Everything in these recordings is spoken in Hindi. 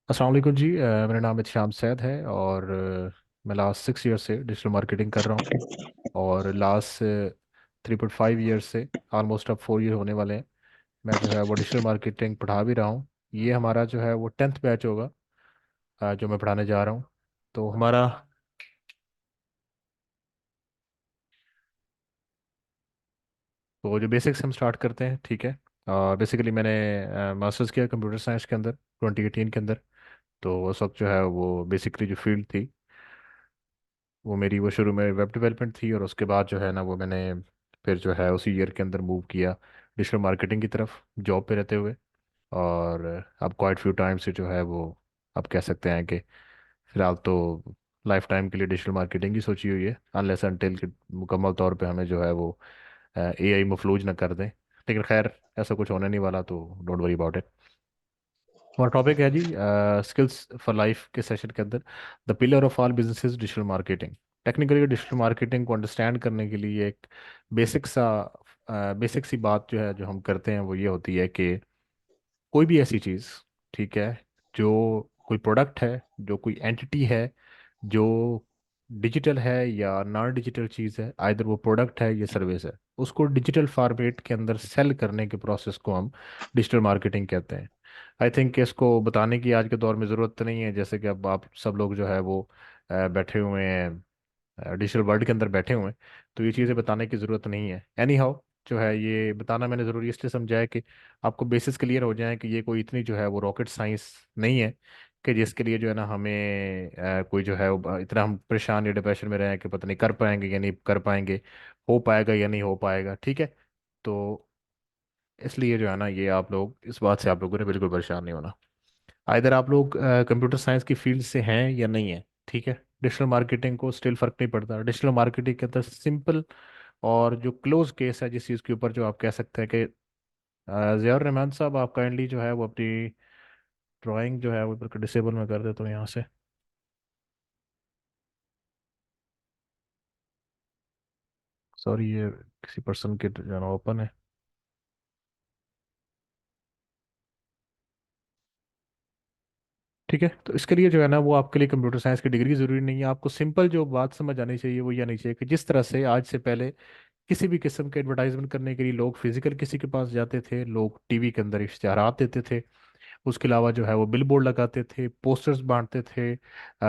अस्सलाम वालेकुम जी। मेरा नाम इत्शाम सैद है और मैं लास्ट 6 ईयर से डिजिटल मार्केटिंग कर रहा हूँ। और लास्ट 3.5 ईयर से ऑलमोस्ट अब 4 ईयर होने वाले हैं। मैं जो है वो डिजिटल मार्केटिंग पढ़ा भी रहा हूँ। ये हमारा जो है वो 10th बैच होगा, जो मैं पढ़ाने जा रहा हूँ। तो हमारा तो जो बेसिक्स हम स्टार्ट करते हैं, ठीक है। बेसिकली मैंने मास्टर्स किया कंप्यूटर साइंस के अंदर 2018 के अंदर। तो उस वक्त जो है वो बेसिकली जो फील्ड थी वो मेरी वो शुरू में वेब डेवलपमेंट थी, और उसके बाद जो है ना वो मैंने फिर जो है उसी ईयर के अंदर मूव किया डिजिटल मार्केटिंग की तरफ जॉब पे रहते हुए। और अब क्वाइट फ्यू टाइम से जो है वो अब कह सकते हैं कि फिलहाल तो लाइफ टाइम के लिए डिजिटल मार्केटिंग ही सोची हुई है, अनलेस अनटिल कि मुकम्मल तौर पे हमें जो है वो एआई मफलूज ना कर दें। लेकिन खैर, ऐसा कुछ होने नहीं वाला, तो डोंट वरी अबाउट इट। हमारा टॉपिक है जी स्किल्स फॉर लाइफ के सेशन के अंदर the pillar of all businesses digital marketing. Technically digital marketing को अंडरस्टैंड करने के लिए एक बेसिक सा बेसिक सी बात जो है जो हम करते हैं वो ये होती है कि कोई भी ऐसी चीज़, ठीक है, जो कोई प्रोडक्ट है, जो कोई एंटिटी है, जो डिजिटल है या नॉन डिजिटल चीज़ है, आइदर वो प्रोडक्ट है या सर्विस है, उसको डिजिटल फॉर्मेट के अंदर सेल करने के प्रोसेस को हम डिजिटल मार्केटिंग कहते हैं। आई थिंक इसको बताने की आज के दौर में ज़रूरत नहीं है, जैसे कि अब आप सब लोग जो है वो बैठे हुए हैं, डिजिटल वर्ल्ड के अंदर बैठे हुए हैं। तो ये चीज़ें बताने की ज़रूरत नहीं है। एनी हाउ, जो है ये बताना मैंने ज़रूरी इसलिए समझा है कि आपको बेसिस क्लियर हो जाए कि ये कोई इतनी जो है वो रॉकेट साइंस नहीं है कि जिसके लिए जो है ना हमें कोई जो है वो इतना हम परेशान या डिप्रेशन में रहें कि पता नहीं कर पाएंगे या नहीं कर पाएंगे, हो पाएगा या नहीं हो पाएगा, ठीक है। तो इसलिए जो है ना ये आप लोग इस बात से आप लोगों ने बिल्कुल परेशान नहीं होना। आइधर आप लोग कंप्यूटर साइंस की फील्ड से हैं या नहीं है, ठीक है। डिजिटल मार्केटिंग को स्टिल फर्क नहीं पड़ता। डिजिटल मार्केटिंग के अंदर सिंपल और जो क्लोज केस है जिस चीज़ के ऊपर, जो आप कह सकते हैं कि ज़ियाउर रहमान साहब, आप काइंडली जो है वो अपनी ड्राइंग जो है वो डिसेबल में कर देते हो यहाँ से। सॉरी, ये किसी पर्सन के जो है ना ओपन है। ठीक है, तो इसके लिए जो है ना वो आपके लिए कंप्यूटर साइंस की डिग्री ज़रूरी नहीं है। आपको सिंपल जो बात समझ आनी चाहिए वो ये आनी चाहिए कि जिस तरह से आज से पहले किसी भी किस्म के एडवर्टाइजमेंट करने के लिए लोग फिजिकल किसी के पास जाते थे, लोग टीवी के अंदर इश्तेहारात देते थे, उसके अलावा जो है वो बिल बोर्ड लगाते थे, पोस्टर्स बांटते थे,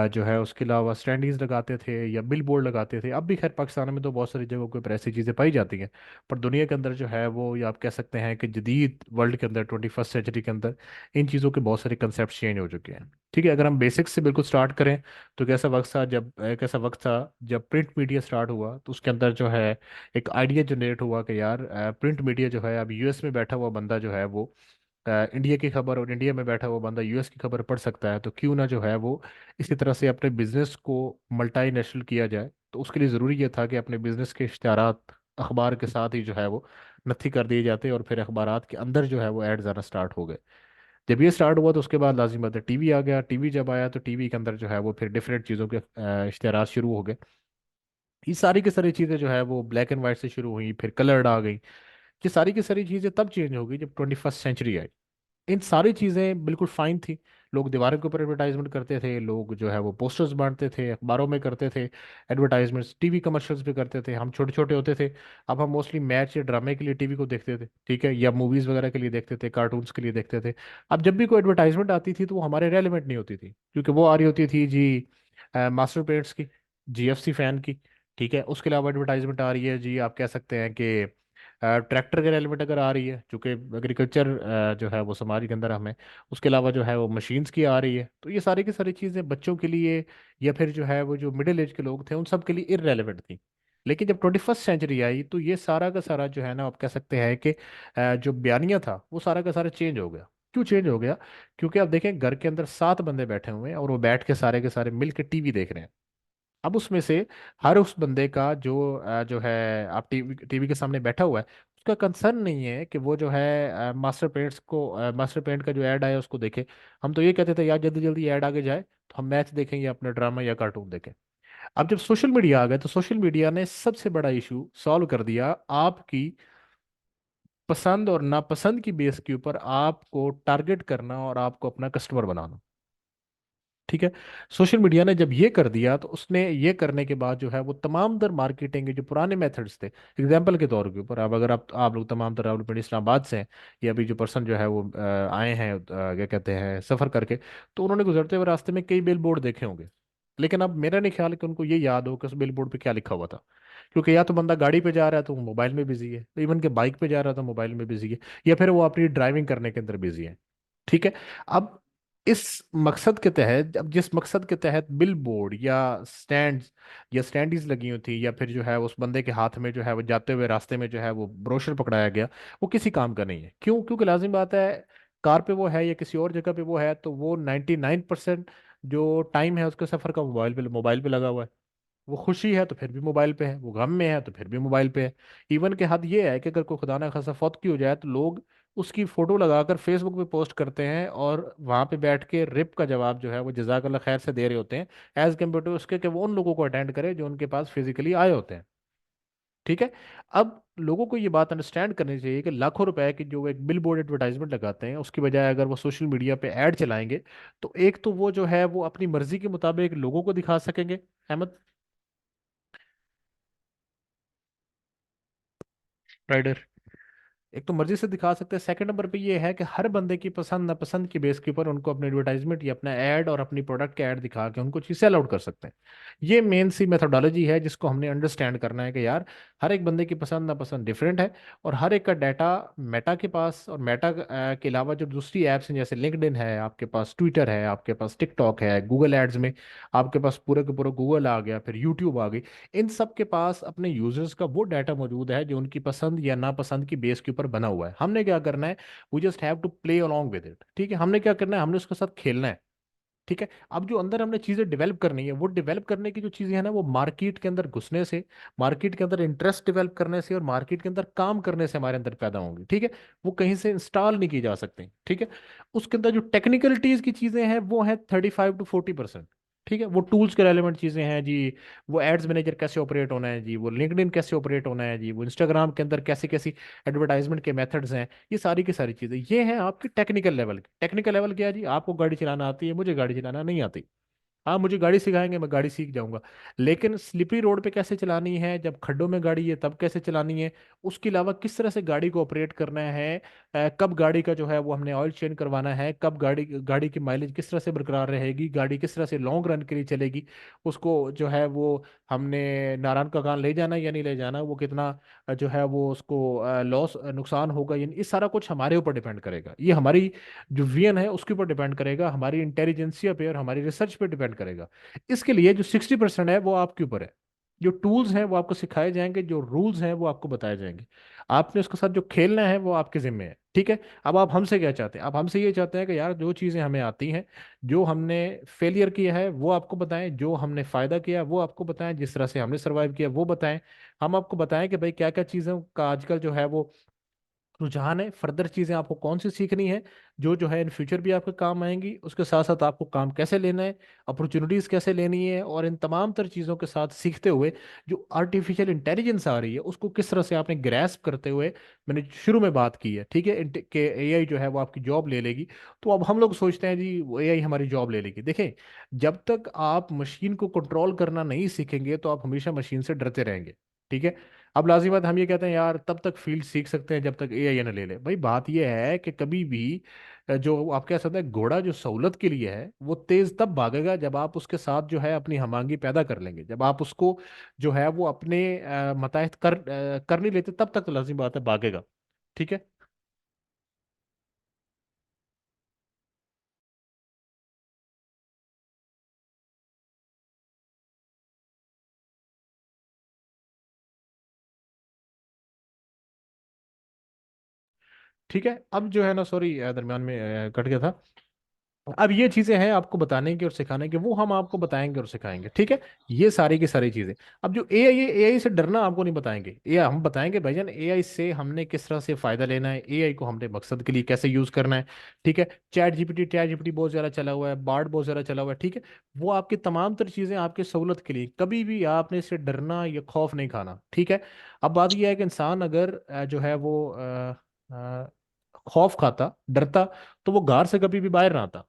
जो है उसके अलावा स्टैंडीज लगाते थे या बिल बोर्ड लगाते थे। अब भी खैर पाकिस्तान में तो बहुत सारी जगहों पर ऐसी चीज़ें पाई जाती हैं, पर दुनिया के अंदर जो है वो, या आप कह सकते हैं कि जदीद वर्ल्ड के अंदर 21st सेंचुरी के अंदर इन चीज़ों के बहुत सारे कंसेप्ट चेंज हो चुके हैं। ठीक है, अगर हम बेसिक्स से बिल्कुल स्टार्ट करें तो कैसा वक्त था जब प्रिंट मीडिया स्टार्ट हुआ, तो उसके अंदर जो है एक आइडिया जनरेट हुआ कि यार प्रिंट मीडिया जो है, अब यूएस में बैठा हुआ बंदा जो है वो इंडिया की खबर, और इंडिया में बैठा हुआ बंदा यूएस की खबर पढ़ सकता है, तो क्यों ना जो है वो इसी तरह से अपने बिजनेस को मल्टी नेशनल किया जाए। तो उसके लिए ज़रूरी ये था कि अपने बिजनेस के इश्तारात अखबार के साथ ही जो है वो नथी कर दिए जाते, और फिर अखबारात के अंदर जो है वो ऐड्स आना स्टार्ट हो गए। जब ये स्टार्ट हुआ तो उसके बाद लाजिम बात है टीवी आ गया। टीवी जब आया तो टीवी के अंदर जो है वो फिर डिफरेंट चीज़ों के इश्तारात शुरू हो गए। ये सारी की सारी चीज़ें जो है वो ब्लैक एंड वाइट से शुरू हुई, फिर कलर्ड आ गई। ये सारी की सारी चीज़ें तब चेंज हो गई जब 21st सेंचुरी आई। इन सारी चीज़ें बिल्कुल फाइन थी। लोग दीवारों के ऊपर एडवर्टाइजमेंट करते थे, लोग जो है वो पोस्टर्स बांटते थे, अखबारों में करते थे एडवर्टाइजमेंट्स, टीवी कमर्शियल्स पे करते थे। हम छोटे छोटे होते थे, अब हम मोस्टली मैच या ड्रामे के लिए टीवी को देखते थे, ठीक है, या मूवीज़ वगैरह के लिए देखते थे, कार्टून्स के लिए देखते थे। अब जब भी कोई एडवर्टाइजमेंट आती थी तो वो हमारे रेलिवेंट नहीं होती थी, क्योंकि वो आ रही होती थी जी मास्टर पेंट्स की, जीएफसी फैन की, ठीक है। उसके अलावा एडवर्टाइजमेंट आ रही है जी, आप कह सकते हैं कि ट्रैक्टर के रेलिवेंट अगर आ रही है, चूंकि एग्रीकल्चर जो है वो समाज के अंदर हमें, उसके अलावा जो है वो मशीन्स की आ रही है। तो ये सारी की सारी चीज़ें बच्चों के लिए या फिर जो है वो जो मिडिल एज के लोग थे उन सब के लिए इररेलेवेंट थी। लेकिन जब 21st सेंचुरी आई तो ये सारा का सारा जो है ना, आप कह सकते हैं कि जो बयानिया था वो सारा का सारा चेंज हो गया। क्यों चेंज हो गया? क्योंकि आप देखें घर के अंदर 7 बंदे बैठे हुए हैं और वो बैठ के सारे मिल के टीवी देख रहे हैं। अब उसमें से हर उस बंदे का जो है, आप टीवी टीवी के सामने बैठा हुआ है, उसका कंसर्न नहीं है कि वो जो है मास्टर पेंट का जो ऐड आया उसको देखे। हम तो ये कहते थे यार जल्दी जल्दी ऐड आगे जाए तो हम मैच देखें या अपना ड्रामा या कार्टून देखें। अब जब सोशल मीडिया आ गया तो सोशल मीडिया ने सबसे बड़ा इशू सॉल्व कर दिया। आपकी पसंद और नापसंद की बेस के ऊपर आपको टारगेट करना और आपको अपना कस्टमर बनाना। ठीक है। सोशल मीडिया ने जब ये कर दिया तो उसने ये करने के बाद जो है वो तमाम तर मार्केटिंग के जो पुराने मेथड्स थे, एग्जाम्पल के तौर के ऊपर, अब अगर आप लोग तमाम तर डेवलपमेंट इस्लामाबाद से हैं, या अभी जो पर्सन जो है वो आए हैं क्या कहते हैं सफ़र करके, तो उन्होंने गुजरते हुए रास्ते में कई बिल बोर्ड देखे होंगे, लेकिन अब मेरा नहीं ख्याल कि उनको ये याद हो कि उस बिल बोर्ड पे क्या लिखा हुआ था। क्योंकि या तो बंदा गाड़ी पे जा रहा है तो वो मोबाइल में बिजी है, इवन के बाइक पे जा रहा है तो मोबाइल में बिजी है, या फिर वो अपनी ड्राइविंग करने के अंदर बिजी है। ठीक है। अब इस मकसद के तहत, अब जिस मकसद के तहत बिल बोर्ड या स्टैंड या स्टैंडीज लगी हुई थी, या फिर जो है उस बंदे के हाथ में जो है वो जाते हुए रास्ते में जो है वो ब्रोशर पकड़ाया गया, वो किसी काम का नहीं है। क्यों? क्योंकि लाजिम बात है, कार पे वो है या किसी और जगह पे वो है, तो वो 99% जो टाइम है उसके सफर का मोबाइल पे लगा हुआ है। वो खुशी है तो फिर भी मोबाइल पे है, वो गम में है तो फिर भी मोबाइल पे है। इवन के हद ये है कि अगर कोई खुदा ना खासा फौत की हो जाए तो लोग उसकी फोटो लगाकर फेसबुक पे पोस्ट करते हैं, और वहां पे बैठ के रिप का जवाब जो है वो जजाकल्ला खैर से दे रहे होते हैं, एज कम्पेयर टू उसके कि वो उन लोगों को अटेंड करे जो उनके पास फिजिकली आए होते हैं। ठीक है। अब लोगों को ये बात अंडरस्टैंड करनी चाहिए कि लाखों रुपए की जो एक बिल बोर्ड एडवर्टाइजमेंट लगाते हैं, उसकी बजाय अगर वो सोशल मीडिया पे ऐड चलाएंगे, तो एक तो वो जो है वो अपनी मर्जी के मुताबिक लोगों को दिखा सकेंगे। अहमद राइडर, एक तो मर्जी से दिखा सकते हैं, सेकंड नंबर पे ये है कि हर बंदे की पसंद नापसंद की बेस के ऊपर उनको अपने एडवर्टाइजमेंट या अपना ऐड और अपनी प्रोडक्ट के ऐड दिखा के उनको चीज सेल आउट कर सकते हैं। ये मेन सी मेथोडोलॉजी है जिसको हमने अंडरस्टैंड करना है कि यार हर एक बंदे की पसंद नापसंद डिफरेंट है, और हर एक का डाटा मेटा के पास, और मेटा के अलावा जो दूसरी एप्स हैं जैसे लिंक्डइन है, आपके पास ट्विटर है, आपके पास टिकटॉक है, गूगल एड्स में आपके पास पूरे के पूरा गूगल आ गया, फिर यूट्यूब आ गई, इन सब के पास अपने यूजर्स का वो डाटा मौजूद है जो उनकी पसंद या नापसंद की बेस के ऊपर बना हुआ है। हमने क्या करना है, we just have to play along with it. ठीक है, हमने क्या करना है, हमने उसके साथ खेलना है। ठीक है। अब जो अंदर हमने चीजें डेवलप करनी है, वो डेवलप करने की जो चीजें हैं ना, वो मार्केट के अंदर घुसने से, मार्केट के अंदर इंटरेस्ट डेवलप करने से और मार्केट के अंदर काम करने से हमारे अंदर पैदा होंगी। ठीक है। वो कहीं से इंस्टॉल नहीं की जा सकती। ठीक है। उसके अंदर जो टेक्निकलिटीज की चीजें हैं वो है 35 to 40%। ठीक है। वो टूल्स के रेलेवेंट चीजें हैं जी, वो एड्स मैनेजर कैसे ऑपरेट होना है जी, वो लिंक्डइन कैसे ऑपरेट होना है जी, वो इंस्टाग्राम के अंदर कैसी कैसी एडवर्टाइजमेंट के मेथड्स हैं, ये सारी की सारी चीजें ये हैं आपकी टेक्निकल लेवल की। टेक्निकल लेवल क्या है जी, आपको गाड़ी चलाना आती है, मुझे गाड़ी चलाना नहीं आती। हाँ, मुझे गाड़ी सिखाएंगे, मैं गाड़ी सीख जाऊंगा, लेकिन स्लिपरी रोड पे कैसे चलानी है, जब खड्डों में गाड़ी है तब कैसे चलानी है, उसके अलावा किस तरह से गाड़ी को ऑपरेट करना है, कब गाड़ी का जो है वो हमने ऑयल चेंज करवाना है, कब गाड़ी गाड़ी की माइलेज किस तरह से बरकरार रहेगी, गाड़ी किस तरह से लॉन्ग रन के लिए चलेगी, उसको जो है वो हमने नारायण का कान ले जाना या नहीं ले जाना, वो कितना जो है वो उसको लॉस नुकसान होगा, यानी ये सारा कुछ हमारे ऊपर डिपेंड करेगा। ये हमारी जो विजन है उसके ऊपर डिपेंड करेगा, हमारी इंटेलिजेंसिया पे और हमारी रिसर्च पे डिपेंड करेगा। इसके लिए जो 60% है वो आपके ऊपर है। जो टूल्स हैं वो आपको सिखाए जाएंगे, जो रूल्स हैं वो आपको बताए जाएंगे, आपने उसके साथ जो खेलना है वो आपके जिम्मे है। ठीक है। अब आप हमसे क्या चाहते हैं? आप हमसे ये चाहते हैं कि यार जो चीज़ें हमें आती हैं, जो हमने फेलियर किया है वो आपको बताएं, जो हमने फायदा किया वो आपको बताएं, जिस तरह से हमने सर्वाइव किया वो बताएं। हम आपको बताएं कि भाई क्या क्या चीज़ों का आजकल जो है वो रुझान है, फर्दर चीजें आपको कौन सी सीखनी है, जो जो है इन फ्यूचर भी आपके काम आएंगी, उसके साथ साथ आपको काम कैसे लेना है, अपॉर्चुनिटीज कैसे लेनी है, और इन तमाम तर चीज़ों के साथ सीखते हुए जो आर्टिफिशियल इंटेलिजेंस आ रही है उसको किस तरह से आपने ग्रैस्प करते हुए, मैंने शुरू में बात की है, ठीक है, कि एआई जो है वो आपकी जॉब ले लेगी। तो अब हम लोग सोचते हैं जी वो एआई हमारी जॉब ले लेगी। देखें, जब तक आप मशीन को कंट्रोल करना नहीं सीखेंगे तो आप हमेशा मशीन से डरते रहेंगे। ठीक है। अब लाजिम बात, हम ये कहते हैं यार तब तक फील्ड सीख सकते हैं जब तक एआई ना ले ले। भाई बात ये है कि कभी भी जो आप कह सकते हैं घोड़ा जो सहूलत के लिए है वो तेज तब भागेगा जब आप उसके साथ जो है अपनी हमांगी पैदा कर लेंगे, जब आप उसको जो है वो अपने मताहत कर नहीं लेते, तब तक तो लाजिम बात है भागेगा। ठीक है। ठीक है। अब जो है ना, सॉरी दरमियान में कट गया था। अब ये चीजें हैं आपको बताने की और सिखाने की, वो हम आपको बताएंगे और सिखाएंगे। ठीक है। ये सारी की सारी चीजें। अब जो एआई से डरना आपको नहीं बताएंगे, ये हम बताएंगे भाईजान एआई से हमने किस तरह से फायदा लेना है, एआई को हमने मकसद के लिए कैसे यूज करना है। ठीक है। चैट जीपीटी बहुत ज्यादा चला हुआ है, बार्ड बहुत ज्यादा चला हुआ है। ठीक है। वो आपकी तमाम तर चीजें आपकी सहूलत के लिए, कभी भी आपने इससे डरना या खौफ नहीं खाना। ठीक है। अब बात यह है कि इंसान अगर जो है वो खौफ खाता, डरता, तो वो घर से कभी भी बाहर ना आता।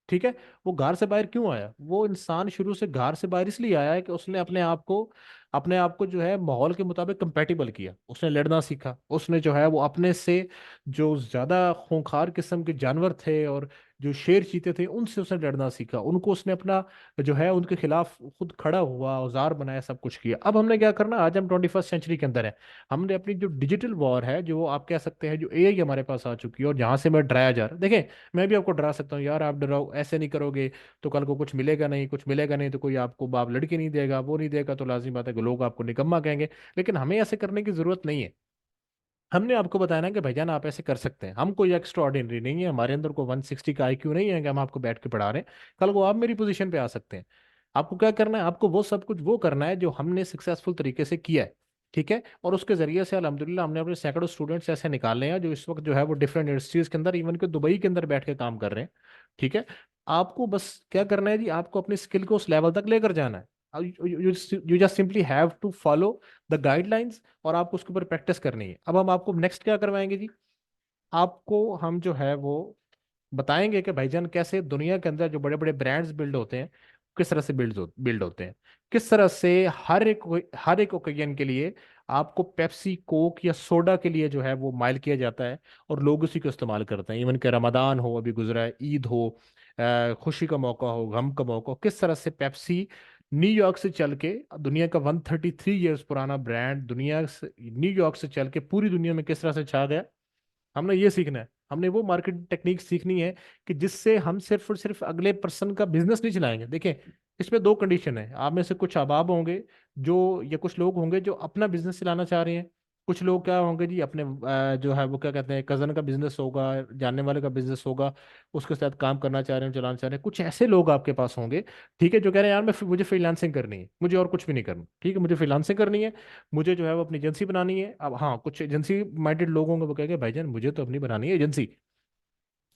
ठीक है। वो घर से बाहर क्यों आया? वो इंसान शुरू से घर से बाहर इसलिए आया है कि उसने अपने आप को जो है माहौल के मुताबिक कंपेटिबल किया, उसने लड़ना सीखा, उसने जो है वो अपने से जो ज्यादा खूंखार किस्म के जानवर थे और जो शेर चीते थे उनसे उसने लड़ना सीखा, उनको उसने अपना जो है उनके खिलाफ खुद खड़ा हुआ, औजार बनाया, सब कुछ किया। अब हमने क्या करना, आज हम 21st सेंचुरी के अंदर है। हमने अपनी जो डिजिटल वॉर है, जो आप कह सकते हैं जो एआई हमारे पास आ चुकी है और जहां से मैं डराया जा रहा है, देखें मैं भी आपको डरा सकता हूँ, यार आप डराओ, ऐसे नहीं करोगे तो कल को कुछ मिलेगा नहीं, कुछ मिलेगा नहीं तो कोई आपको बाप लड़की नहीं देगा, वो नहीं देगा, तो लाजमी बात है कि लोग आपको निकम्मा कहेंगे। लेकिन हमें ऐसे करने की जरूरत नहीं है। हमने आपको बताया ना कि भाईजान आप ऐसे कर सकते हैं, हम कोई एक्स्ट्रा ऑर्डिनरी नहीं है, हमारे अंदर को 160 का आईक्यू नहीं है कि हम आपको बैठ के पढ़ा रहे हैं। कल को आप मेरी पोजीशन पे आ सकते हैं। आपको क्या करना है, आपको वो सब कुछ वो करना है जो हमने सक्सेसफुल तरीके से किया है। ठीक है। और उसके जरिए से अल्हम्दुलिल्लाह हमने अपने सैकड़ों स्टूडेंट्स ऐसे निकाले हैं जो इस वक्त जो है वो डिफरेंट इंडस्ट्रीज के अंदर, इवन के दुबई के अंदर बैठ के काम कर रहे हैं। ठीक है। आपको बस क्या करना है जी, आपको अपनी स्किल को उस लेवल तक लेकर जाना है। You just simply have to follow the guidelines और आपको उसके ऊपर प्रैक्टिस करनी है। अब हम आपको नेक्स्ट क्या करवाएंगे जी, आपको हम जो है वो बताएंगे कि भाईजान कैसे दुनिया के अंदर जो बड़े बड़े ब्रांड्स बिल्ड होते हैं, किस तरह से बिल्ड होते हैं, किस तरह से हर एक ओकेजन के लिए आपको पेप्सी कोक या सोडा के लिए जो है वो माइल किया जाता है और लोग उसी को इस्तेमाल करते हैं। इवन के रमदान हो, अभी गुजरा है, ईद हो, खुशी का मौका हो, गम का मौका हो, किस तरह से पेप्सी न्यूयॉर्क से चल के, दुनिया का 133 ईयर्स पुराना ब्रांड, दुनिया से न्यूयॉर्क से चल के पूरी दुनिया में किस तरह से छा गया। हमने ये सीखना है, हमने वो मार्केटिंग टेक्निक सीखनी है कि जिससे हम सिर्फ और सिर्फ अगले पर्सन का बिजनेस नहीं चलाएंगे। देखें, इसमें दो कंडीशन है, आप में से कुछ अहबाब होंगे जो, या कुछ लोग होंगे जो अपना बिजनेस चलाना चाह रहे हैं। कुछ लोग क्या होंगे जी, अपने जो है वो क्या कहते हैं, कजन का बिजनेस होगा, जानने वाले का बिजनेस होगा, उसके साथ काम करना चाह रहे हैं, चलाना चाह रहे हैं। कुछ ऐसे लोग आपके पास होंगे, ठीक है, जो कह रहे हैं यार मुझे फ्रीलांसिंग करनी है, मुझे और कुछ भी नहीं करना, ठीक है, मुझे फ्रीलांसिंग करनी है, मुझे जो है वो अपनी एजेंसी बनानी है। अब हाँ, कुछ एजेंसी माइंडेड लोग होंगे, वो कहेंगे भाईजान मुझे तो अपनी बनानी है एजेंसी,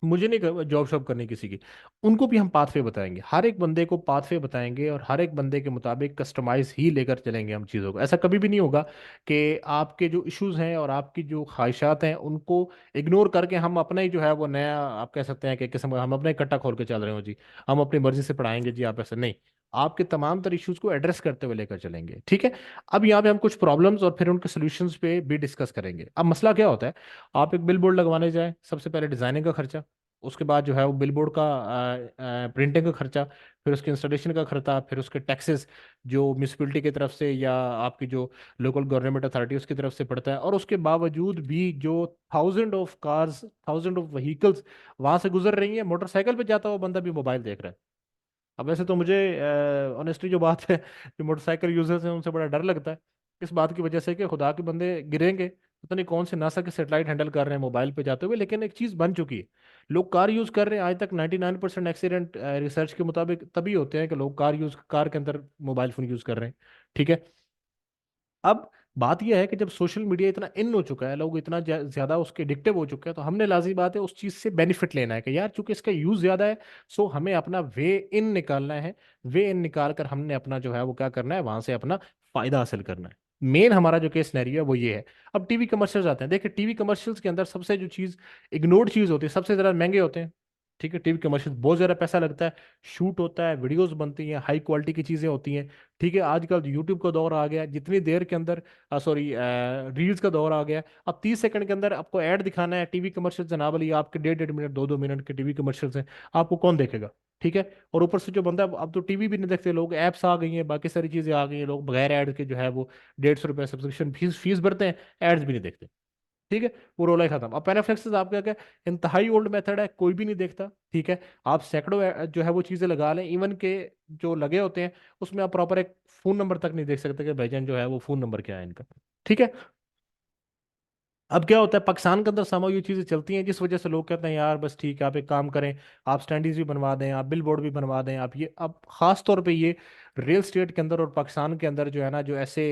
मुझे नहीं जॉब शॉब करनी किसी की। उनको भी हम पाथवे बताएंगे, हर एक बंदे को पाथवे बताएंगे और हर एक बंदे के मुताबिक कस्टमाइज ही लेकर चलेंगे हम चीज़ों को। ऐसा कभी भी नहीं होगा कि आपके जो इश्यूज हैं और आपकी जो ख्वाहिशात हैं उनको इग्नोर करके हम अपना ही जो है वो नया, आप कह सकते हैं कि किस्म का हम अपना ही कट्टा खोल के चल रहे हो जी, हम अपनी मर्जी से पढ़ाएंगे जी, आप ऐसे नहीं, आपके तमाम तर इश्यूज को एड्रेस करते हुए लेकर चलेंगे। ठीक है। अब यहाँ पे हम कुछ प्रॉब्लम्स और फिर उनके सोल्यूशंस पे भी डिस्कस करेंगे। अब मसला क्या होता है, आप एक बिल बोर्ड लगवाने जाए, सबसे पहले डिजाइनिंग का खर्चा, उसके बाद जो है वो बिलबोर्ड का प्रिंटिंग का खर्चा, फिर उसके इंस्टॉलेशन का खर्चा, फिर उसके टैक्सेस जो म्यूनिसिपैलिटी की तरफ से या आपकी जो लोकल गवर्नमेंट अथॉरिटी उसकी तरफ से पड़ता है, और उसके बावजूद भी जो thousand of cars, thousand of vehicles वहां से गुजर रही हैं, मोटरसाइकिल पे जाता हुआ बंदा भी मोबाइल देख रहा है। अब वैसे तो मुझे ऑनेस्टली जो बात है, जो मोटरसाइकिल यूजर्स हैं उनसे बड़ा डर लगता है, इस बात की वजह से कि खुदा के बंदे गिरेंगे, पता नहीं कौन से नासा के सेटेलाइट हैंडल कर रहे हैं मोबाइल पे जाते हुए। लेकिन एक चीज बन चुकी है, लोग कार यूज कर रहे हैं। आज तक 99% एक्सीडेंट रिसर्च के मुताबिक तभी होते हैं कि लोग कार के अंदर मोबाइल फोन यूज कर रहे हैं। ठीक है। अब बात यह है कि जब सोशल मीडिया इतना इन हो चुका है, लोग इतना ज्यादा उसके एडिक्टिव हो चुके हैं, तो हमने लाजी बात है उस चीज से बेनिफिट लेना है कि यार चूंकि इसका यूज ज्यादा है, सो हमें अपना वे इन निकालना है। वे इन निकाल कर हमने अपना जो है वो क्या करना है, वहां से अपना फायदा हासिल करना है। मेन हमारा जो केस सिनेरियो है वो ये है। अब टीवी कमर्शियल्स आते हैं, देखिए टीवी कमर्शियल्स के अंदर सबसे जो चीज इग्नोर्ड चीज होती है, सबसे ज्यादा महंगे होते हैं। ठीक है। टीवी कमर्शियल बहुत ज्यादा पैसा लगता है, शूट होता है, वीडियोस बनती हैं, हाई क्वालिटी की चीजें होती हैं। ठीक है। आजकल यूट्यूब का दौर आ गया है, जितनी देर के अंदर, सॉरी, रील्स का दौर आ गया है। अब 30 सेकंड के अंदर आपको ऐड दिखाना है, टीवी कमर्शियल जनाब वाली आपके 1.5 1.5 मिनट, 2 2 मिनट के टीवी कमर्शियल्स हैं, आपको कौन देखेगा? ठीक है। और ऊपर से जो बंदा, अब तो टीवी भी नहीं देखते लोग, ऐप्स आ गई हैं, बाकी सारी चीजें आ गई हैं, लोग बगैर ऐड के जो है वो 150 रुपये सब्सक्रिप्शन फीस फीस भरते हैं, एड्स भी नहीं देखते। ठीक है। वो रोला ही खत्म। अब पैनाफ्लेक्सिस आपका क्या, इंतहाई ओल्ड मेथड है, कोई भी नहीं देखता। ठीक है। आप सैकड़ों जो है वो चीजें लगा लें, इवन के जो लगे होते हैं उसमें आप प्रॉपर एक फोन नंबर तक नहीं देख सकते कि भाईजान जो है वो फोन नंबर क्या है इनका। ठीक है। अब क्या होता है, पाकिस्तान के अंदर समाव ये चीजें चलती हैं, जिस वजह से लोग कहते हैं यार बस ठीक है, आप एक काम करें, आप स्टैंडीज भी बनवा दें, आप बिल बोर्ड भी बनवा दें, आप ये, अब खास तौर पे ये रियल स्टेट के अंदर और पाकिस्तान के अंदर जो है ना, जो ऐसे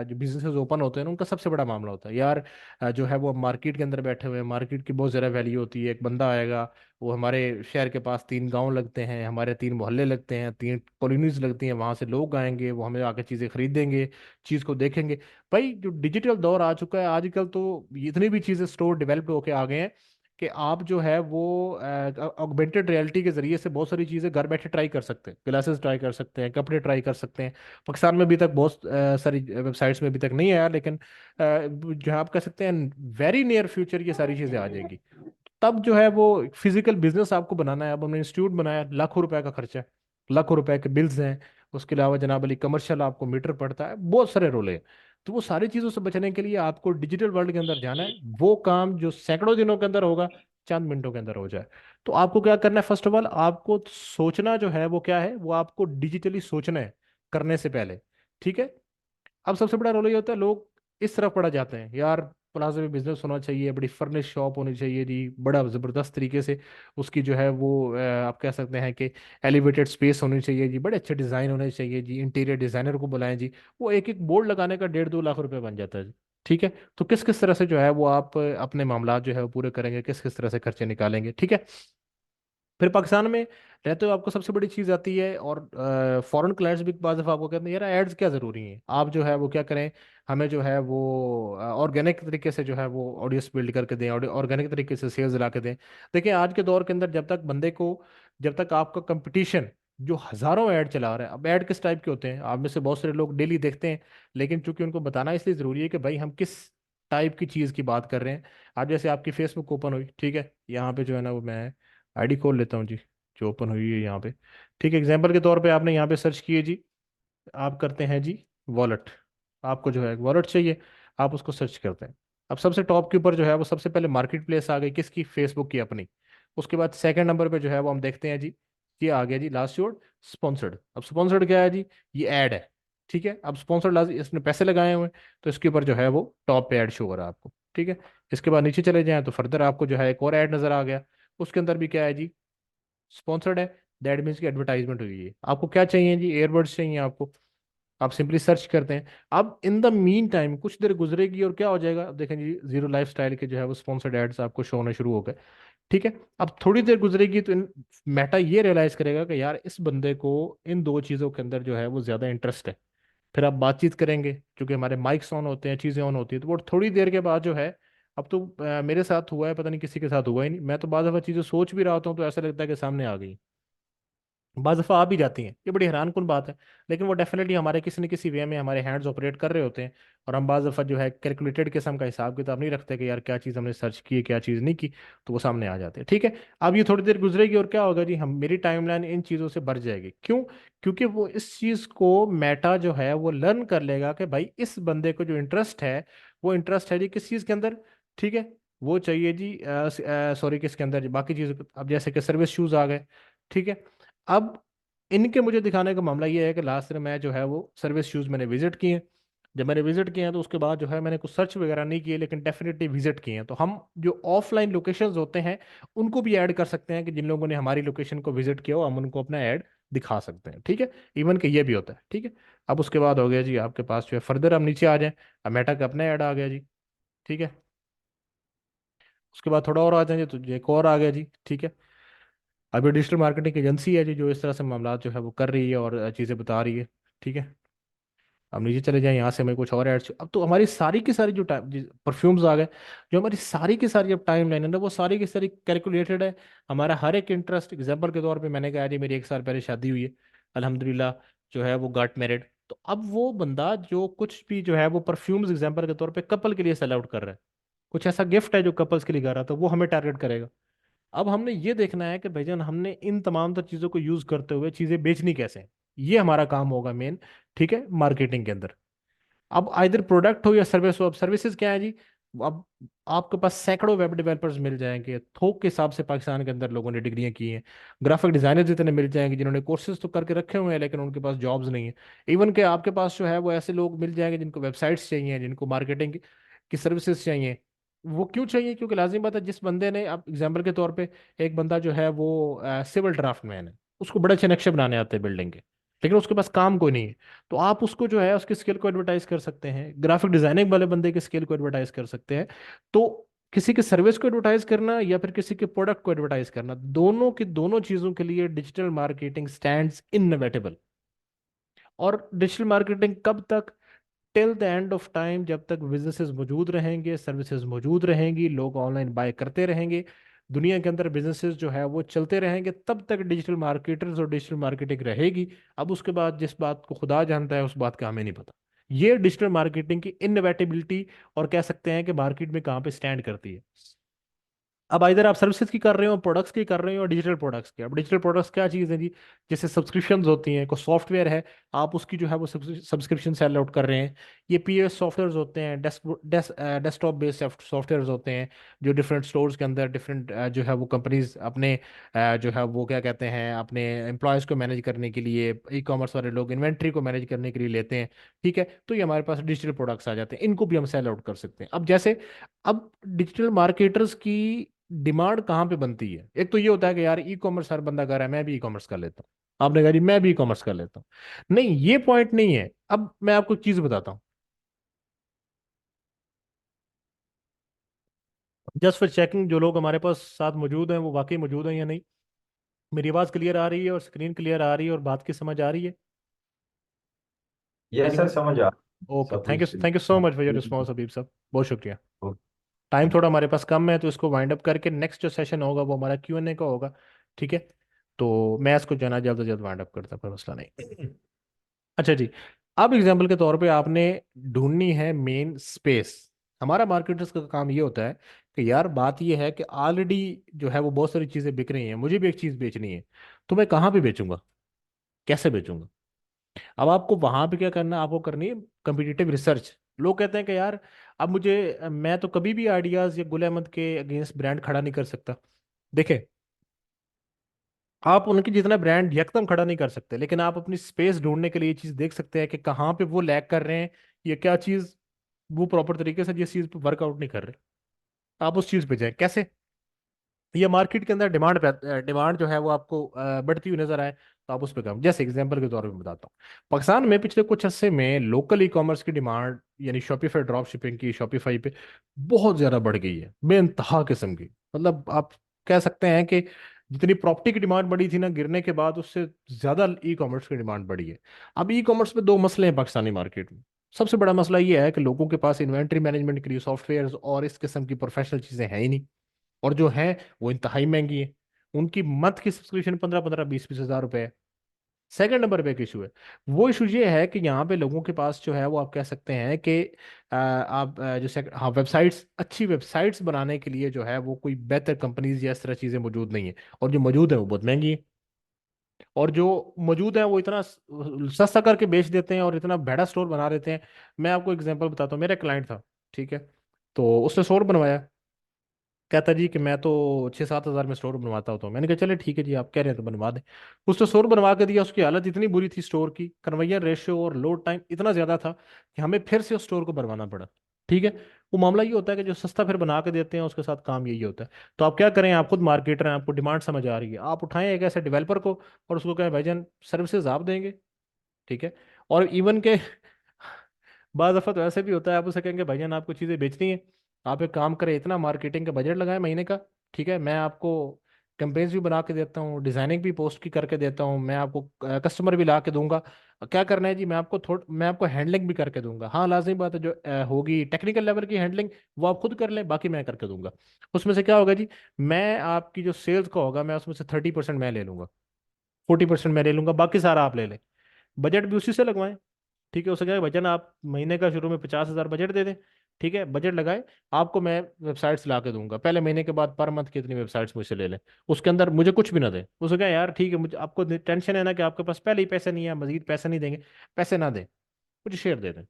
जो बिजनेसेस ओपन होते हैं ना, उनका सबसे बड़ा मामला होता है यार। जो है वो मार्केट के अंदर बैठे हुए हैं, मार्केट की बहुत ज़्यादा वैल्यू होती है। एक बंदा आएगा, वो हमारे शहर के पास 3 गांव लगते हैं, हमारे 3 मोहल्ले लगते हैं, 3 कॉलोनीज लगती हैं, वहां से लोग आएंगे, वो हमें आके चीज़ें खरीदेंगे, चीज़ को देखेंगे। भाई जो डिजिटल दौर आ चुका है आजकल, तो इतनी भी चीजें स्टोर डेवलप होके आ गए हैं कि आप जो है वो ऑगमेंटेड रियलिटी के जरिए से बहुत सारी चीज़ें घर बैठे ट्राई कर सकते हैं, ग्लासेस ट्राई कर सकते हैं, कपड़े ट्राई कर सकते हैं। पाकिस्तान में अभी तक बहुत सारी वेबसाइट्स में अभी तक नहीं आया, लेकिन जो है आप कह सकते हैं वेरी नियर फ्यूचर ये सारी चीज़ें आ जाएंगी। तब जो है वो फिजिकल बिजनेस आपको बनाना है। अब हमने इंस्टीट्यूट बनाया, लाखों रुपए का खर्चा है, लाखों रुपए के बिल्स हैं। उसके अलावा जनाब अली कमर्शियल आपको मीटर पड़ता है, बहुत सारे रोले हैं। तो वो सारी चीज़ों से बचने के लिए आपको डिजिटल वर्ल्ड के अंदर जाना है। वो काम जो सैकड़ों दिनों के अंदर होगा, चंद मिनटों के अंदर हो जाए। तो आपको क्या करना है, फर्स्ट ऑफ ऑल आपको सोचना जो है वो क्या है, वो आपको डिजिटली सोचना है करने से पहले। ठीक है। अब सबसे बड़ा रोल ये होता है, लोग इस तरफ पड़ा जाते हैं यार, प्लाजा में बिजनेस होना चाहिए, बड़ी फर्निश शॉप होनी चाहिए जी, बड़ा ज़बरदस्त तरीके से उसकी जो है वो आप कह सकते हैं कि एलिवेटेड स्पेस होनी चाहिए जी, बड़े अच्छे डिज़ाइन होने चाहिए जी, इंटीरियर डिज़ाइनर को बुलाएं जी। वो एक एक बोर्ड लगाने का 1.5-2 लाख रुपए बन जाता है जी। ठीक है। तो किस किस तरह से जो है वो आप अपने मामला जो है वो पूरे करेंगे, किस किस तरह से खर्चे निकालेंगे। ठीक है। फिर पाकिस्तान में रहते हो आपको सबसे बड़ी चीज़ आती है, और फॉरेन क्लाइंट्स भी बाज़ दफ़ा आपको कहते हैं यार एड्स क्या ज़रूरी हैं, आप जो है वो क्या करें, हमें जो है वो ऑर्गेनिक तरीके से जो है वो ऑडियंस बिल्ड करके दें, ऑर्गेनिक तरीके से सेल्स ला के दें। देखिए आज के दौर के अंदर जब तक बंदे को, जब तक आपका कंपटीशन जो हज़ारों ऐड चला रहा है, अब ऐड किस टाइप के होते हैं आप में से बहुत सारे लोग डेली देखते हैं, लेकिन चूंकि उनको बताना इसलिए ज़रूरी है कि भाई हम किस टाइप की चीज़ की बात कर रहे हैं। आज जैसे आपकी फेसबुक ओपन हुई, ठीक है, यहाँ पे जो है ना वो मैं आईडी खोल लेता हूँ जी, जो ओपन हुई है यहाँ पे। ठीक है, एग्जांपल के तौर पे आपने यहाँ पे सर्च किए जी, आप करते हैं जी वॉलेट, आपको जो है वॉलेट चाहिए, आप उसको सर्च करते हैं। अब सबसे टॉप के ऊपर जो है वो सबसे पहले मार्केट प्लेस आ गई, किसकी, फेसबुक की अपनी। उसके बाद सेकंड नंबर पे जो है वो हम देखते हैं जी, ये आ गया जी लास्ट योर स्पॉन्सर्ड। अब स्पॉन्सर्ड क्या है जी, ये ऐड है। ठीक है, अब स्पॉन्सर्ड इसने पैसे लगाए हुए हैं, तो इसके ऊपर जो है वो टॉप पे ऐड शो हो रहा है आपको। ठीक है। इसके बाद नीचे चले जाएं तो फर्दर आपको जो है एक और ऐड नजर आ गया, उसके अंदर भी क्या है जी, स्पॉन्सर्ड है। दैट मीन्स की एडवर्टाइजमेंट हुई है। आपको क्या चाहिए जी, एयरबड्स चाहिए आपको, आप सिंपली सर्च करते हैं। अब इन द मीन टाइम कुछ देर गुजरेगी और क्या हो जाएगा, अब देखें जी जीरो लाइफ स्टाइल के जो है वो स्पॉन्सर्ड एड्स आपको शो होने शुरू हो गए। ठीक है। अब थोड़ी देर गुजरेगी तो इन मेटा ये रियलाइज करेगा कि यार इस बंदे को इन दो चीज़ों के अंदर जो है वो ज़्यादा इंटरेस्ट है। फिर आप बातचीत करेंगे, क्योंकि हमारे माइक्स ऑन होते हैं, चीज़ें ऑन होती हैं, तो वो थोड़ी देर के बाद जो है, अब तो मेरे साथ हुआ है, पता नहीं किसी के साथ हुआ ही नहीं, मैं तो बाज़ दफ़ा चीज़ें सोच भी रहा होता हूँ तो ऐसा लगता है कि सामने आ गई, बाज़ दफ़ा आ भी जाती हैं। ये बड़ी हैरान कुन बात है, लेकिन वो डेफिनेटली हमारे किसी न किसी वे में हमारे हैंड्स ऑपरेट कर रहे होते हैं। और हम बाज़ दफ़ा जो है कैलकुलेटेड किस्म का हिसाब किताब नहीं रखते कि यार क्या चीज़ हमने सर्च की है, क्या चीज़ नहीं की, तो वो सामने आ जाते हैं। ठीक है। अब ये थोड़ी देर गुजरेगी और क्या होगा जी, हम मेरी टाइमलाइन इन चीज़ों से भर जाएगी। क्यों? क्योंकि वो इस चीज़ को मेटा जो है वो लर्न कर लेगा कि भाई इस बंदे को जो इंटरेस्ट है, वो इंटरेस्ट है जी किस चीज़ के अंदर। ठीक है। वो चाहिए जी, सॉरी किसके अंदर जी, बाकी चीज़, अब जैसे कि सर्विस शूज़ आ गए। ठीक है। अब इनके मुझे दिखाने का मामला ये है कि लास्ट में मैं जो है वो सर्विस शूज़ मैंने विजिट किए। जब मैंने विजिट किए हैं तो उसके बाद जो है मैंने कुछ सर्च वगैरह नहीं किए, लेकिन डेफिनेटली विजिट किए हैं। तो हम जो ऑफलाइन लोकेशंस होते हैं उनको भी ऐड कर सकते हैं, कि जिन लोगों ने हमारी लोकेशन को विजिट किया हो हम उनको अपना ऐड दिखा सकते हैं। ठीक है। इवन कि ये भी होता है। ठीक है। अब उसके बाद हो गया जी आपके पास जो है फर्दर हम नीचे आ जाएं, अब मेटा का अपना ऐड आ गया जी। ठीक है। उसके बाद थोड़ा और आ जाएंगे तो एक और आ गया जी। ठीक है। अभी डिजिटल मार्केटिंग एजेंसी है जी जो इस तरह से मामला जो है वो कर रही है और चीज़ें बता रही है। ठीक है। अब नीचे चले जाएं, यहाँ से हमें कुछ और एड्स, अब तो हमारी सारी की सारी जो टाइम परफ्यूम्स आ गए, जो हमारी सारी की सारी अब टाइम लाइन है ना वो सारी की सारी कैलकुलेटेड है। हमारा हर एक इंटरेस्ट, एग्जाम्पल के तौर पे मैंने कहा जी मेरी 1 साल पहले शादी हुई है, अल्हम्दुलिल्लाह जो है वो गॉट मैरिड। तो अब वो बंदा जो कुछ भी जो है वो परफ्यूम्स एग्जाम्पल के तौर पे कपल के लिए सेल आउट कर रहा है, कुछ ऐसा गिफ्ट है जो कपल्स के लिए कर रहा था, वो हमें टारगेट करेगा। अब हमने ये देखना है कि भाईजान हमने इन तमाम तर चीज़ों को यूज़ करते हुए चीज़ें बेचनी कैसे हैं, ये हमारा काम होगा मेन। ठीक है, मार्केटिंग के अंदर। अब आइधर प्रोडक्ट हो या सर्विस हो, अब सर्विसेज क्या है जी, अब आपके पास सैकड़ों वेब डेवलपर्स मिल जाएंगे, थोक के हिसाब से पाकिस्तान के अंदर लोगों ने डिग्रियां की हैं। ग्राफिक डिजाइनर्स इतने मिल जाएंगे जिन्होंने कोर्सेज तो करके रखे हुए हैं, लेकिन उनके पास जॉब्स नहीं है। इवन के आपके पास जो है वो ऐसे लोग मिल जाएंगे जिनको वेबसाइट्स चाहिए, जिनको मार्केटिंग की सर्विसेज चाहिए। वो क्यों चाहिए, क्योंकि लाजिम बात है, जिस बंदे ने, आप एग्जाम्पल के तौर पे एक बंदा जो है वो सिविल ड्राफ्टमैन है, उसको बड़े अच्छे नक्शे बनाने आते हैं बिल्डिंग के, लेकिन उसके पास काम कोई नहीं है। तो आप उसको जो है उसकी स्किल को एडवर्टाइज कर सकते हैं, ग्राफिक डिजाइनिंग वाले बंदे की स्किल को एडवर्टाइज कर सकते हैं। तो किसी के सर्विस को एडवर्टाइज करना या फिर किसी के प्रोडक्ट को एडवर्टाइज करना, दोनों की दोनों चीजों के लिए डिजिटल मार्केटिंग स्टैंड्स इनएविटेबल। और डिजिटल मार्केटिंग कब तक, till the end of time, जब तक बिजनेसेस मौजूद रहेंगे, सर्विसेज मौजूद रहेंगी, लोग ऑनलाइन बाय करते रहेंगे, दुनिया के अंदर बिजनेसेस जो है वो चलते रहेंगे, तब तक डिजिटल मार्केटर्स और डिजिटल मार्केटिंग रहेगी। अब उसके बाद जिस बात को खुदा जानता है उस बात का हमें नहीं पता। ये डिजिटल मार्केटिंग की इनोवेटिबिलिटी और कह सकते हैं कि मार्केट में कहाँ पे स्टैंड करती है। अब इधर आप सर्विसेज की कर रहे हो, प्रोडक्ट्स की कर रहे हो, और डिजिटल प्रोडक्ट्स की। अब डिजिटल प्रोडक्ट्स क्या चीज़ है जी? जैसे सब्सक्रिप्शंस होती हैं, कोई सॉफ्टवेयर है, आप उसकी जो है वो सब्सक्रिप्शन सेल आउट कर रहे हैं। ये पीएस सॉफ्टवेयर होते हैं, डेस्कटॉप बेस्ड सॉफ्टवेयर होते हैं, जो डिफरेंट स्टोर्स के अंदर डिफरेंट जो है वो कंपनीज अपने जो है वो क्या कहते हैं, अपने एम्प्लॉयज़ को मैनेज करने के लिए, ई कॉमर्स वाले लोग इन्वेंट्री को मैनेज करने के लिए लेते हैं। ठीक है, तो ये हमारे पास डिजिटल प्रोडक्ट्स आ जाते हैं, इनको भी हम सेल आउट कर सकते हैं। अब जैसे, अब डिजिटल मार्केटर्स की डिमांड कहाँ पे बनती है? एक तो ये होता है कि यार ई कॉमर्स हर बंदा कर रहा है, मैं भी ई कॉमर्स कर लेता हूँ। आपने कहा जी मैं भी ई कॉमर्स कर लेता हूँ, नहीं ये पॉइंट नहीं है। अब मैं आपको एक चीज बताता हूँ, जस्ट फॉर चेकिंग जो लोग हमारे पास साथ मौजूद हैं वो वाकई मौजूद हैं या नहीं। मेरी आवाज़ क्लियर आ रही है और स्क्रीन क्लियर आ रही है और बात की समझ आ रही है? यस मेरी सर, समझ आ ओके, सब थैंक यू, कुछ। Thank you so much for your response Habib साहब, बहुत शुक्रिया। टाइम थोड़ा हमारे पास कम है, तो इसको वाइंड अप करके नेक्स्ट जो सेशन होगा वो हमारा Q&A का होगा। ठीक है, तो मैं इसको जना जल्द से जल्द वाइंड अप करता हूँ, कोई मसला नहीं। अच्छा जी, अब एग्जाम्पल के तौर पे आपने ढूंढनी है मेन स्पेस। हमारा मार्केटर्स का काम ये होता है कि यार बात ये है कि ऑलरेडी जो है वो बहुत सारी चीज़ें बिक रही हैं, मुझे भी एक चीज़ बेचनी है, तो मैं कहाँ पे बेचूंगा, कैसे बेचूंगा? अब आपको वहां पे क्या करना है, आपको करनी है कंपिटिटिव रिसर्च। लोग कहते हैं कि यार अब मुझे, मैं तो कभी भी आइडियाज या गुल अहमद के अगेंस्ट ब्रांड खड़ा नहीं कर सकता। देखें, आप उनकी जितना ब्रांड यकदम खड़ा नहीं कर सकते, लेकिन आप अपनी स्पेस ढूंढने के लिए ये चीज देख सकते हैं कि कहाँ पे वो लैग कर रहे हैं, ये क्या चीज वो प्रॉपर तरीके से जिस चीज पे वर्कआउट नहीं कर रहे, आप उस चीज पे जाएं। कैसे? ये मार्केट के अंदर डिमांड जो है वो आपको बढ़ती हुई नजर आए, तो आप उस पर काम, जैसे एग्जांपल के तौर पे बताता हूँ। पाकिस्तान में पिछले कुछ अर्से में लोकल ई कॉमर्स की डिमांड, यानी शॉपिफाई ड्रॉप शिपिंग की, शॉपिफाई पे बहुत ज्यादा बढ़ गई है, बेइंतहा किस्म की। मतलब आप कह सकते हैं कि जितनी प्रॉपर्टी की डिमांड बढ़ी थी ना गिरने के बाद, उससे ज्यादा ई कॉमर्स की डिमांड बढ़ी है। अब ई कॉमर्स में दो मसले हैं पाकिस्तानी मार्केट में। सबसे बड़ा मसला ये है कि लोगों के पास इन्वेंट्री मैनेजमेंट के लिए सॉफ्टवेयर और इस किस्म की प्रोफेशनल चीजें हैं ही नहीं, और जो है वो इंतहाई महंगी है। उनकी मंथ की सब्सक्रिप्शन 15-15 20-20 हज़ार रुपए है। सेकंड नंबर पे एक इशू है, वो इशू ये है कि यहाँ पे लोगों के पास जो है वो आप कह सकते हैं कि आप जो हाँ, वेबसाइट्स, अच्छी वेबसाइट्स बनाने के लिए जो है वो कोई बेहतर कंपनीज या इस तरह चीज़ें मौजूद नहीं है, और जो मौजूद है वो बहुत महंगी है। और जो मौजूद है वो इतना सस्ता करके बेच देते हैं और इतना बड़ा स्टोर बना देते हैं। मैं आपको एग्जांपल बताता हूँ, मेरा क्लाइंट था, ठीक है, तो उसने स्टोर बनवाया। कहता जी कि मैं तो 6-7 हज़ार में स्टोर बनवाता हूँ, तो मैंने कहा चले ठीक है जी, आप कह रहे हैं तो बनवा दें। उसने स्टोर बनवा के दिया, उसकी हालत इतनी बुरी थी स्टोर की, कन्वेयर रेशियो और लोड टाइम इतना ज़्यादा था कि हमें फिर से उस स्टोर को बनवाना पड़ा। ठीक है, वो मामला ये होता है कि जो सस्ता फिर बना के देते हैं उसके साथ काम यही होता है। तो आप क्या करें, आप खुद मार्केटर हैं, आपको डिमांड समझ आ रही है, आप उठाएं एक ऐसे डेवलपर को और उसको कहें भाईजान सर्विसेज आप देंगे। ठीक है, और इवन के बाज़ दफ़ा तो ऐसे भी होता है, आप उसे कहेंगे भाईजान आपको चीज़ें बेचनी है, आप एक काम करें, इतना मार्केटिंग का बजट लगाएं महीने का। ठीक है, मैं आपको कैंपेन्स भी बना के देता हूँ, डिजाइनिंग भी पोस्ट की करके देता हूँ, मैं आपको कस्टमर भी ला के दूंगा। क्या करना है जी, मैं आपको हैंडलिंग भी करके दूंगा। हाँ लाजमी बात है, जो होगी टेक्निकल लेवल की हैंडलिंग वो आप खुद कर लें, बाकी मैं करके दूंगा। उसमें से क्या होगा जी, मैं आपकी जो सेल्स का होगा मैं उसमें से 30% मैं ले लूंगा, 40% मैं ले लूंगा, बाकी सारा आप ले लें। बजट भी उसी से लगवाएं। ठीक है, उसे कहें भजन आप महीने का शुरू में 50 हज़ार बजट दे दें। ठीक है, बजट लगाए, आपको मैं वेबसाइट्स ला के दूंगा, पहले महीने के बाद पर मंथ कितनी वेबसाइट्स मुझसे ले लें, उसके अंदर मुझे कुछ भी ना दें। उसे कहें यार ठीक है, मुझे आपको टेंशन है ना कि आपके पास पहले ही पैसे नहीं है, मजीद पैसे नहीं देंगे, पैसे ना दें, मुझे शेयर दे दें।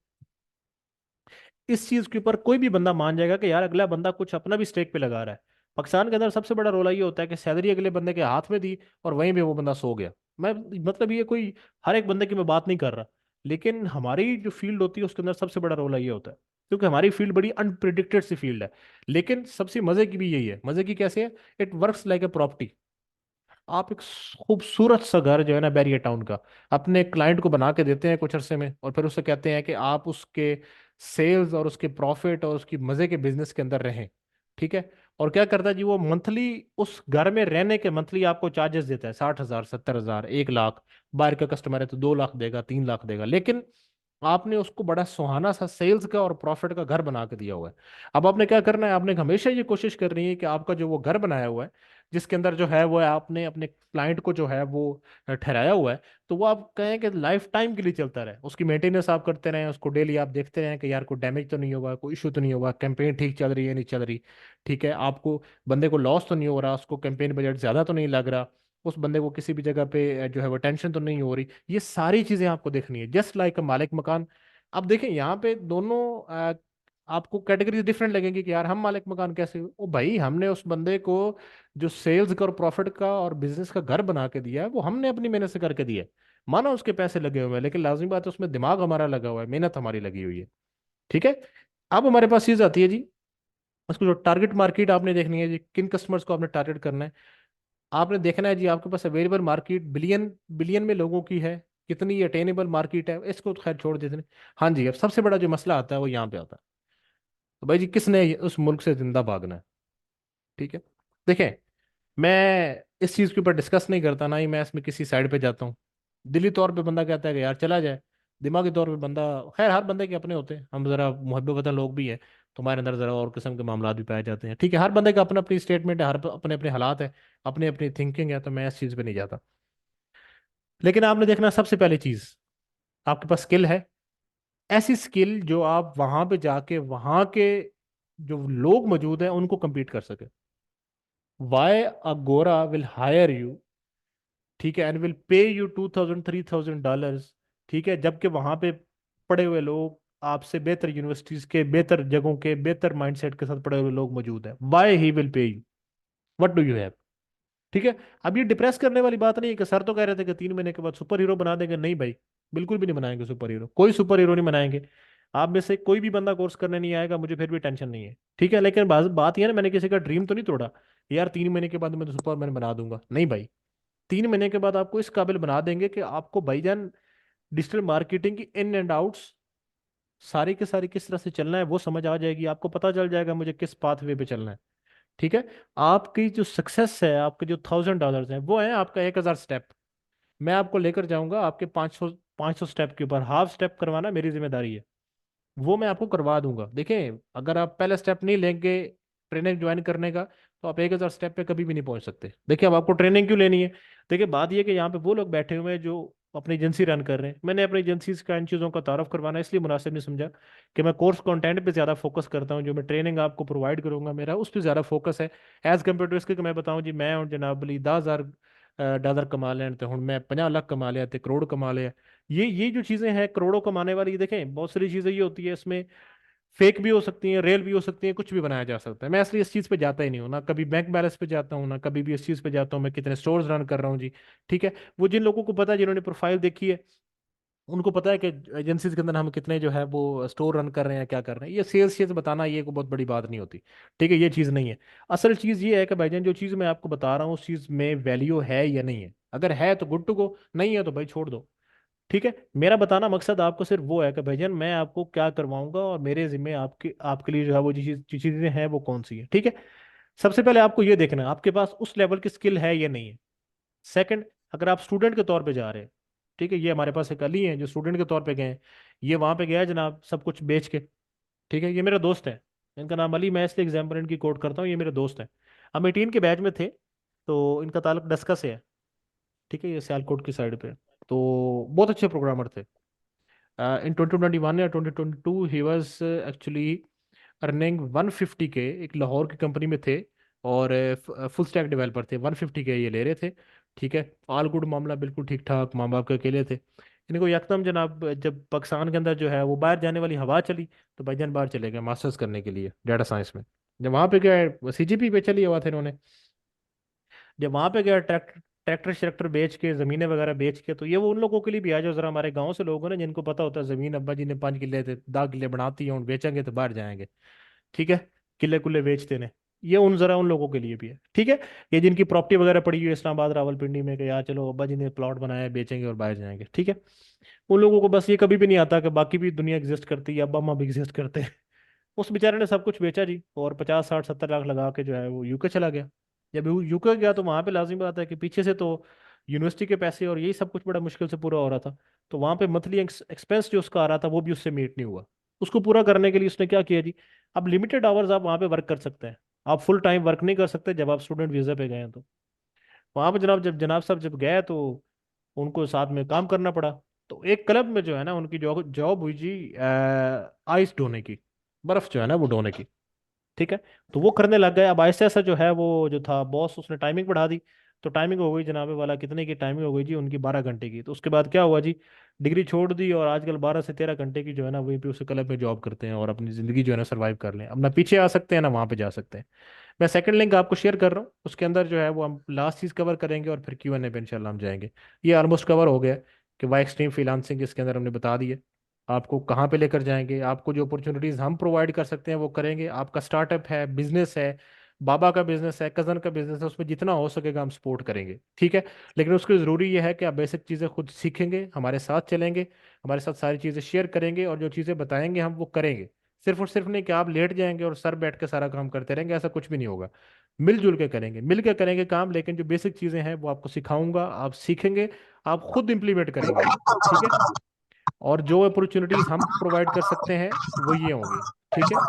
इस चीज के ऊपर कोई भी बंदा मान जाएगा कि यार अगला बंदा कुछ अपना भी स्टेक पे लगा रहा है। पाकिस्तान के अंदर सबसे बड़ा रोला ये होता है कि सैलरी अगले बंदे के हाथ में दी और वहीं पे वो बंदा सो गया। मैं मतलब ये कोई हर एक बंदे की मैं बात नहीं कर रहा, लेकिन हमारी जो फील्ड होती है उसके अंदर सबसे बड़ा रोला ये होता है, क्योंकि हमारी फील्ड बड़ी अनप्रिडिक्टेड सी फील्ड है। लेकिन सबसे मजे की भी यही है, मजे की कैसे है, it works like a property. आप एक खूबसूरत सा घर जो है ना बैरियर टाउन का अपने क्लाइंट को बना के देते हैं कुछ अरसे में, और फिर उससे कहते हैं कि आप उसके सेल्स और उसके प्रॉफिट और उसकी मजे के बिजनेस के अंदर रहें। ठीक है, और क्या करता है जी, वो मंथली उस घर में रहने के मंथली आपको चार्जेस देता है, 60 हज़ार, 70 हज़ार, 1 लाख। बाहर का कस्टमर है तो 2 लाख देगा, 3 लाख देगा। लेकिन आपने उसको बड़ा सुहाना सा सेल्स का और प्रॉफिट का घर बना के दिया हुआ है। अब आपने क्या करना है, आपने हमेशा ये कोशिश करनी है कि आपका जो वो घर बनाया हुआ है, जिसके अंदर जो है वो आपने अपने क्लाइंट को जो है वो ठहराया हुआ है, तो वो आप कहें कि लाइफ टाइम के लिए चलता रहे। उसकी मेंटेनेंस आप करते रहें, उसको डेली आप देखते रहें कि यार कोई डैमेज तो नहीं होगा, कोई इशू तो नहीं होगा, कैंपेन ठीक चल रही है नहीं चल रही, ठीक है, आपको बंदे को लॉस तो नहीं हो रहा, उसको कैंपेन बजट ज्यादा तो नहीं लग रहा, उस बंदे को किसी भी जगह पे जो है वो टेंशन तो नहीं हो रही। ये सारी चीजें आपको देखनी है, जस्ट लाइक मालिक मकान। अब देखें यहाँ पे दोनों आपको कैटेगरी डिफरेंट लगेंगी कि यार हम मालिक मकान कैसे, ओ भाई हमने उस बंदे को जो सेल्स का और प्रॉफिट का और बिजनेस का घर बना के दिया है वो हमने अपनी मेहनत से करके दिया है। माना उसके पैसे लगे हुए हैं, लेकिन लाजमी बात है उसमें दिमाग हमारा लगा हुआ है, मेहनत हमारी लगी हुई है। ठीक है। अब हमारे पास चीज आती है जी, उसको जो टारगेट मार्केट आपने देखनी है जी, किन कस्टमर्स को आपने टारगेट करना है। आपने देखना है जी आपके पास अवेलेबल मार्केट बिलियन बिलियन में लोगों की है, कितनी अटेनेबल मार्केट है, इसको तो खैर छोड़ देते हैं। हाँ जी, अब सबसे बड़ा जो मसला आता है वो यहाँ पे आता है। तो भाई जी किसने उस मुल्क से जिंदा भागना है। ठीक है। देखें, मैं इस चीज़ के ऊपर डिस्कस नहीं करता, ना ही मैं इसमें किसी साइड पे जाता हूँ। दिली तौर पे बंदा कहता है कि यार चला जाए, दिमागी तौर पे बंदा, खैर हर बंदे के अपने होते हैं, हम जरा मुहब्बत वतन लोग भी हैं, तो हमारे अंदर जरा और किस्म के मामला भी पाए जाते हैं। ठीक है, हर बंदे का अपना अपनी स्टेटमेंट है, हर अपने अपने हालात है, अपनी अपनी थिंकिंग है, तो मैं इस चीज़ पे नहीं जाता। लेकिन आपने देखना सबसे पहली चीज़, आपके पास स्किल है, ऐसी स्किल जो आप वहां पे जाके वहां के जो लोग मौजूद हैं उनको compete कर सके। वाई अ गोरा विल हायर यू, ठीक है, एंड विल पे यू $2,000 $3,000, ठीक है, जबकि वहां पे पढ़े हुए लोग आपसे बेहतर यूनिवर्सिटीज के, बेहतर जगहों के, बेहतर माइंडसेट के साथ पढ़े हुए लोग मौजूद हैं। Why he will pay you, what do you have. ठीक है। अब ये डिप्रेस करने वाली बात नहीं है कि सर तो कह रहे थे कि 3 महीने के बाद सुपर हीरो बना देंगे, नहीं भाई, बिल्कुल भी नहीं बनाएंगे सुपर हीरो, कोई सुपर हीरो नहीं बनाएंगे। आप में से कोई भी बंदा कोर्स करने नहीं आएगा, मुझे फिर भी टेंशन नहीं है। ठीक है, लेकिन बात बात यह है ना, मैंने किसी का ड्रीम तो नहीं तोड़ा यार 3 महीने के बाद मैं तो सुपरमैन बना दूंगा, नहीं भाई। 3 महीने के बाद आपको इस काबिल बना देंगे कि आपको भाईजान डिजिटल मार्केटिंग की इन एंड आउट्स सारी के सारी किस तरह से चलना है वो समझ आ जाएगी, आपको पता चल जाएगा मुझे किस पाथवे पे चलना है। ठीक है। आपकी जो सक्सेस है, आपके जो $1,000 हैं, वो है आपका 1,000 स्टेप। मैं आपको लेकर जाऊंगा आपके 500 स्टेप के ऊपर, हाफ स्टेप करवाना मेरी जिम्मेदारी है, वो मैं आपको करवा दूंगा। देखें, अगर आप पहले स्टेप नहीं लेंगे ट्रेनिंग ज्वाइन करने का, तो आप 1,000 स्टेप पे कभी भी नहीं पहुंच सकते। देखिए, अब आपको ट्रेनिंग क्यों लेनी है। देखिए, बात यह है कि यहाँ पे वो लोग बैठे हुए हैं जो अपनी एजेंसी रन कर रहे हैं, मैंने अपनी एजेंसी का इन चीज़ों का तारफ करवाना इसलिए मुनासिब नहीं समझा कि मैं कोर्स कंटेंट पे ज़्यादा फोकस करता हूँ, जो मैं ट्रेनिंग आपको प्रोवाइड करूंगा मेरा उस पर ज़्यादा फोकस है। एज कम्पेयर टू इसके कि मैं बताऊँ जी, मैं और जनाब अली $10,000 कमा लें तो हूँ मैं 50 लाख कमा लिया थे, करोड़ कमा लिया। ये जो चीजें हैं करोड़ों कमाने वाली, ये देखें बहुत सारी चीजें ये होती है इसमें, फेक भी हो सकती हैं, रियल भी हो सकती हैं, कुछ भी बनाया जा सकता है। मैं इसलिए इस चीज़ पे जाता ही नहीं हूँ, ना कभी बैंक बैलेंस पे जाता हूँ, ना कभी भी इस चीज़ पे जाता हूँ मैं कितने स्टोर्स रन कर रहा हूँ जी। ठीक है। वो जिन लोगों को पता है, जिन्होंने प्रोफाइल देखी है, उनको पता है कि एजेंसीज के अंदर हम कितने जो है वो स्टोर रन कर रहे हैं, क्या कर रहे हैं। ये सेल्स बताना ये कोई बहुत बड़ी बात नहीं होती। ठीक है, ये चीज़ नहीं है। असल चीज़ ये है कि भाईजान जो चीज़ मैं आपको बता रहा हूँ उस चीज़ में वैल्यू है या नहीं है, अगर है तो गुड टू गो, नहीं है तो भाई छोड़ दो। ठीक है। मेरा बताना मकसद आपको सिर्फ वो है कि भाईजान मैं आपको क्या करवाऊंगा और मेरे जिम्मे आपके आपके लिए जो है वो जो चीजें हैं वो कौन सी है। ठीक है। सबसे पहले आपको ये देखना है आपके पास उस लेवल की स्किल है या नहीं है। सेकंड, अगर आप स्टूडेंट के तौर पे जा रहे हैं, ठीक है, ये हमारे पास एक अली हैं जो स्टूडेंट के तौर पे गए हैं, ये वहां पे गया है जनाब सब कुछ बेच के। ठीक है, ये मेरा दोस्त है, इनका नाम अली, मैं इसलिए एग्जाम्पल इनकी कोट करता हूँ, ये मेरे दोस्त हैं। हम 18 के बैच में थे, तो इनका ताल्लुक डस्का से है। ठीक है, ये सियालकोट की साइड पे। तो बहुत अच्छे प्रोग्रामर थे। इन 2021 या 2022 he was actually earning 150K, एक लाहौर की कंपनी में थे, और फुल स्टैक डेवलपर थे, 150K ये ले रहे थे। ठीक है, ऑल गुड, मामला बिल्कुल ठीक ठाक, माँ बाप के अकेले थे। इनको यकदम जनाब जब पाकिस्तान के अंदर जो है वो बाहर जाने वाली हवा चली, तो भाईजान बाहर चले गए मास्टर्स करने के लिए डाटा साइंस में। जब वहाँ पे गए CGP पे चली हुआ था इन्होंने, जब वहां पे गया ट्रैक्टर ट्रैक्टर श्रैक्टर बेच के, जमीनें वगैरह बेच के, तो ये वो उन लोगों के लिए भी आ जो जरा हमारे गांव से लोग हैं ना, जिनको पता होता है जमीन अब्बा जी ने 5 किले थे 10 किले बनाती है, उन बेचेंगे तो बाहर जाएंगे। ठीक है, किले कुल्ले बेचते ने, ये उन जरा उन लोगों के लिए भी है। ठीक है, ये जिनकी प्रॉपर्टी वगैरह पड़ी हुई है इस्लामाबाद रावलपिंडी में कि यार चलो अब्बा जी ने प्लॉट बनाया है, बेचेंगे और बाहर जाएंगे। ठीक है, उन लोगों को बस ये कभी भी नहीं आता कि बाकी भी दुनिया एग्जिस्ट करती है, अब्बा अम्मा भी एग्जिस्ट करते हैं। उस बेचारे ने सब कुछ बेचा जी, और 50 60 70 लाख लगा के जो है वो यूके चला गया। जब यूके गया तो वहां पे लाजिमी बात है कि पीछे से तो यूनिवर्सिटी के पैसे और यही सब कुछ बड़ा मुश्किल से पूरा हो रहा था। तो वहां पे मंथली एक्सपेंस जो उसका आ रहा था वो भी उससे मीट नहीं हुआ। उसको पूरा करने के लिए उसने क्या किया जी, अब लिमिटेड आवर्स आप वहां पे वर्क कर सकते हैं, आप फुल टाइम वर्क नहीं कर सकते जब आप स्टूडेंट वीजा पे गए हैं। तो वहां पे जनाब साहब जब गए तो उनको साथ में काम करना पड़ा। तो एक क्लब में जो है ना उनकी जॉब जॉब हुई जी आइस ढोने की, बर्फ जो है ना वो ढोने की। ठीक है, तो वो करने लग गए। अब ऐसे ऐसा जो है वो जो था बॉस उसने टाइमिंग बढ़ा दी। तो टाइमिंग हो गई जनाबे वाला, कितने की टाइमिंग हो गई जी उनकी, 12 घंटे की। तो उसके बाद क्या हुआ जी, डिग्री छोड़ दी और आजकल 12 से 13 घंटे की जो है ना वहीं पे उस क्लब में जॉब करते हैं और अपनी ज़िंदगी जो है ना सर्वाइव कर लें। अब ना पीछे आ सकते हैं ना वहाँ पे जा सकते हैं। मैं सेकंड लिंक आपको शेयर कर रहा हूँ, उसके अंदर जो है वो हम लास्ट चीज़ कवर करेंगे और फिर Q&A पे इंशाल्लाह हम जाएंगे। ये ऑलमोस्ट कवर हो गया कि वाई एक्सट्रीम फ्रीलांसिंग इसके अंदर हमने बता दी है, आपको कहाँ पे लेकर जाएंगे, आपको जो अपॉर्चुनिटीज़ हम प्रोवाइड कर सकते हैं वो करेंगे। आपका स्टार्टअप है, बिजनेस है, बाबा का बिजनेस है, कज़न का बिजनेस है, उसमें जितना हो सकेगा हम सपोर्ट करेंगे। ठीक है, लेकिन उसके ज़रूरी ये है कि आप बेसिक चीज़ें खुद सीखेंगे, हमारे साथ चलेंगे, हमारे साथ सारी चीज़ें शेयर करेंगे और जो चीज़ें बताएंगे हम वो करेंगे। सिर्फ और सिर्फ नहीं कि आप लेट जाएंगे और सर बैठ के सारा काम करते रहेंगे, ऐसा कुछ भी नहीं होगा। मिलजुल के करेंगे, मिल के करेंगे काम, लेकिन जो बेसिक चीज़ें हैं वो आपको सिखाऊंगा, आप सीखेंगे, आप खुद इंप्लीमेंट करेंगे। ठीक है, और जो अपॉर्चुनिटीज़ हम प्रोवाइड कर सकते हैं वो ये होंगी। ठीक है।